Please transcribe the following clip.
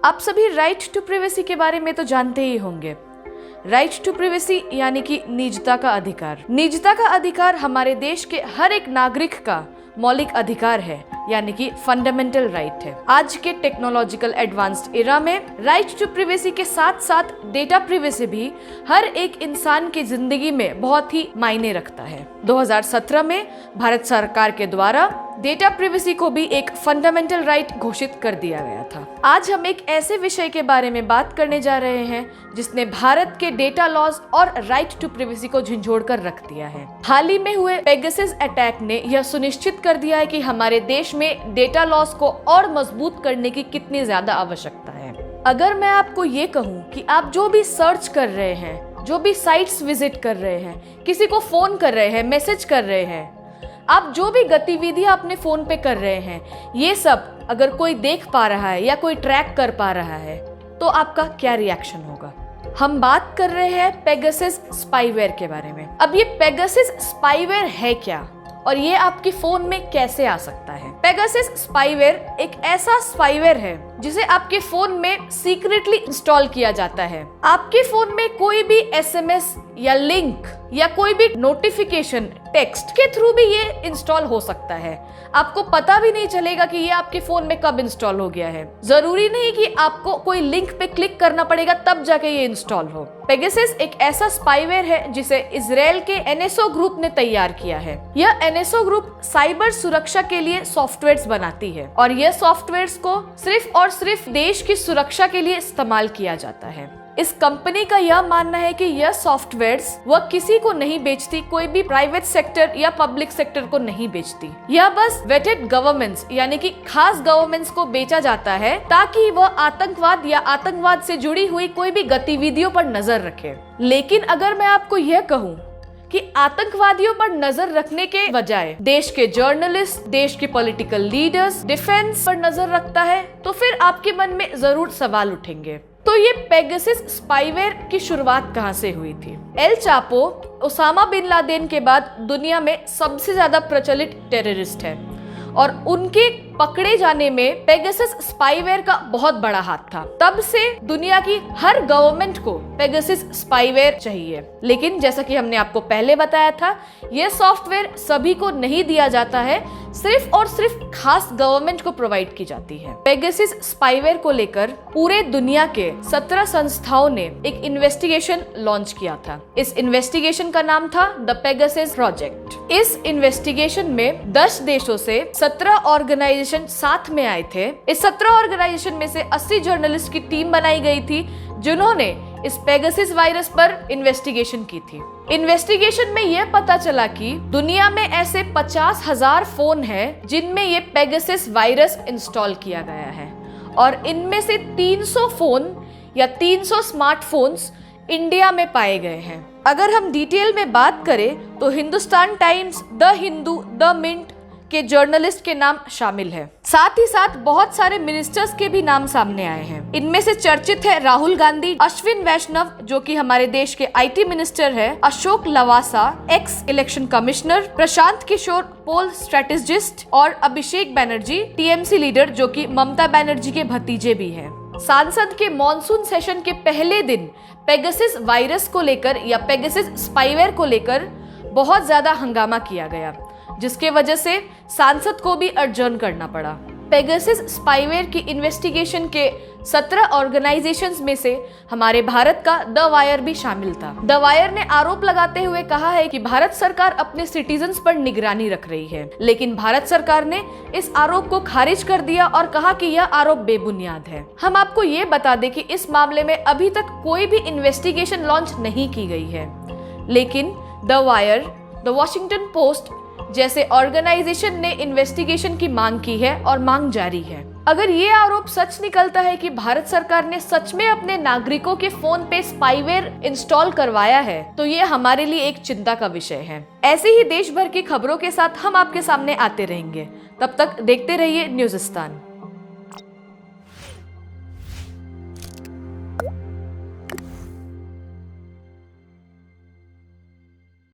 आप सभी right to privacy के बारे में तो जानते ही होंगे। राइट टू प्राइवेसी यानी कि निजता का अधिकार। निजता का अधिकार हमारे देश के हर एक नागरिक का मौलिक अधिकार है, यानी कि फंडामेंटल राइट है। आज के टेक्नोलॉजिकल एडवांस्ड एरा में राइट टू प्राइवेसी के साथ साथ डेटा प्राइवेसी भी हर एक इंसान की जिंदगी में बहुत ही मायने रखता है। 2017 में भारत सरकार के द्वारा डेटा प्राइवेसी को भी एक फंडामेंटल राइट घोषित कर दिया गया था। आज हम एक ऐसे विषय के बारे में बात करने जा रहे हैं जिसने भारत के डेटा लॉज और राइट टू प्राइवेसी को झंझोड़ कर रख दिया है। हाल ही में हुए पेगासस अटैक ने यह सुनिश्चित कर दिया है कि हमारे देश में डेटा लॉज को और मजबूत करने की कितनी ज्यादा आवश्यकता है। अगर मैं आपको ये कहूँ कि आप जो भी सर्च कर रहे हैं, जो भी साइट्स विजिट कर रहे हैं, किसी को फोन कर रहे हैं, मैसेज कर रहे हैं, आप जो भी गतिविधियां अपने फोन पे कर रहे हैं, ये सब अगर कोई देख पा रहा है या कोई ट्रैक कर पा रहा है तो आपका क्या रिएक्शन होगा? हम बात कर रहे हैं पेगासस स्पाईवेयर के बारे में। अब ये पेगासस स्पाईवेयर है क्या और ये आपके फोन में कैसे आ सकता है? पेगासस स्पाईवेयर एक ऐसा स्पाईवेयर है जिसे आपके फोन में सीक्रेटली इंस्टॉल किया जाता है। आपके फोन में कोई भी एसएमएस या लिंक या कोई भी नोटिफिकेशन टेक्स्ट के थ्रू भी ये इंस्टॉल हो सकता है। आपको पता भी नहीं चलेगा कि ये आपके फोन में कब इंस्टॉल हो गया है। जरूरी नहीं कि आपको कोई लिंक पे क्लिक करना पड़ेगा तब जाके ये इंस्टॉल हो। पेगासस एक ऐसा स्पाईवेयर है जिसे इजराइल के एनएसओ ग्रुप ने तैयार किया है। यह एनएसओ ग्रुप साइबर सुरक्षा के लिए सॉफ्टवेयर्स बनाती है और यह सॉफ्टवेयर्स को सिर्फ और सिर्फ देश की सुरक्षा के लिए इस्तेमाल किया जाता है। इस कंपनी का यह मानना है कि यह सॉफ्टवेयर्स वह किसी को नहीं बेचती, कोई भी प्राइवेट सेक्टर या पब्लिक सेक्टर को नहीं बेचती। यह बस वेटेड गवर्नमेंट्स यानी कि खास गवर्नमेंट्स को बेचा जाता है ताकि वह आतंकवाद या आतंकवाद से जुड़ी हुई कोई भी गतिविधियों पर नजर रखे। लेकिन अगर मैं आपको यह कहूँ कि आतंकवादियों पर नजर रखने के बजाय देश के जर्नलिस्ट, देश के पॉलिटिकल लीडर्स, डिफेंस पर नजर रखता है, तो फिर आपके मन में जरूर सवाल उठेंगे। तो ये पेगासस स्पाईवेयर की शुरुआत कहां से हुई थी? El Chapo Osama bin Laden के बाद दुनिया में सबसे ज्यादा प्रचलित टेररिस्ट है और उनके पकड़े जाने में पेगासस स्पाईवेयर का बहुत बड़ा हाथ था। तब से दुनिया की हर गवर्नमेंट को पेगासस स्पाईवेयर चाहिए। लेकिन जैसा कि हमने आपको पहले बताया था, यह सॉफ्टवेयर सभी को नहीं दिया जाता है, सिर्फ और सिर्फ खास गवर्नमेंट को प्रोवाइड की जाती है। पेगासस स्पाईवेयर को लेकर पूरे दुनिया के 17 संस्थाओं ने एक इन्वेस्टिगेशन लॉन्च किया था। इस इन्वेस्टिगेशन का नाम था द पेगासस प्रोजेक्ट। इस इन्वेस्टिगेशन में 10 देशों से 17 ऑर्गेनाइजेशन साथ में आए थे। इस 17 ऑर्गेनाइजेशन में से 80 जर्नलिस्ट की टीम बनाई गई थी जिन्होंने इस पेगासस वायरस पर इन्वेस्टिगेशन की थी। इन्वेस्टिगेशन में यह पता चला कि दुनिया में ऐसे 50,000 फोन हैं जिनमें ये पेगासस वायरस इंस्टॉल किया गया है और इनमें से 300 फोन या 300 स्मार्टफोन्स इंडिया में पाए गए हैं। अगर हम डिटेल में बात करें तो Hindustan Times, the Hindu, the Mint के जर्नलिस्ट के नाम शामिल है। साथ ही साथ बहुत सारे मिनिस्टर्स के भी नाम सामने आए हैं। इनमें से चर्चित है राहुल गांधी, अश्विन वैष्णव जो कि हमारे देश के आईटी मिनिस्टर है, Ashok Lavasa ex election commissioner, Prashant Kishor poll strategist और अभिषेक बनर्जी टीएमसी लीडर जो कि ममता बनर्जी के भतीजे भी हैं। सांसद के मॉनसून सेशन के पहले दिन पेगासस वायरस को लेकर या पेगासस स्पाईवेयर को लेकर बहुत ज्यादा हंगामा किया गया, जिसके वजह से सांसद को भी अडजर्न करना पड़ा। पेगासस स्पाईवेयर की इन्वेस्टिगेशन के 17 ऑर्गेनाइजेशंस में से हमारे भारत का द वायर भी शामिल था। द वायर ने आरोप लगाते हुए कहा है कि भारत सरकार अपने सिटीजन्स पर निगरानी रख रही है, लेकिन भारत सरकार ने इस आरोप को खारिज कर दिया और कहा कि यह आरोप बेबुनियाद है। हम आपको ये बता दें कि इस मामले में अभी तक कोई भी इन्वेस्टिगेशन लॉन्च नहीं की गई है, लेकिन the wire, the Washington post जैसे ऑर्गेनाइजेशन ने इन्वेस्टिगेशन की मांग की है और मांग जारी है। अगर ये आरोप सच निकलता है कि भारत सरकार ने सच में अपने नागरिकों के फोन पे स्पाईवेयर इंस्टॉल करवाया है, तो ये हमारे लिए एक चिंता का विषय है। ऐसे ही देश भर की खबरों के साथ हम आपके सामने आते रहेंगे। तब तक देखते रहिए न्यूज़िस्तान।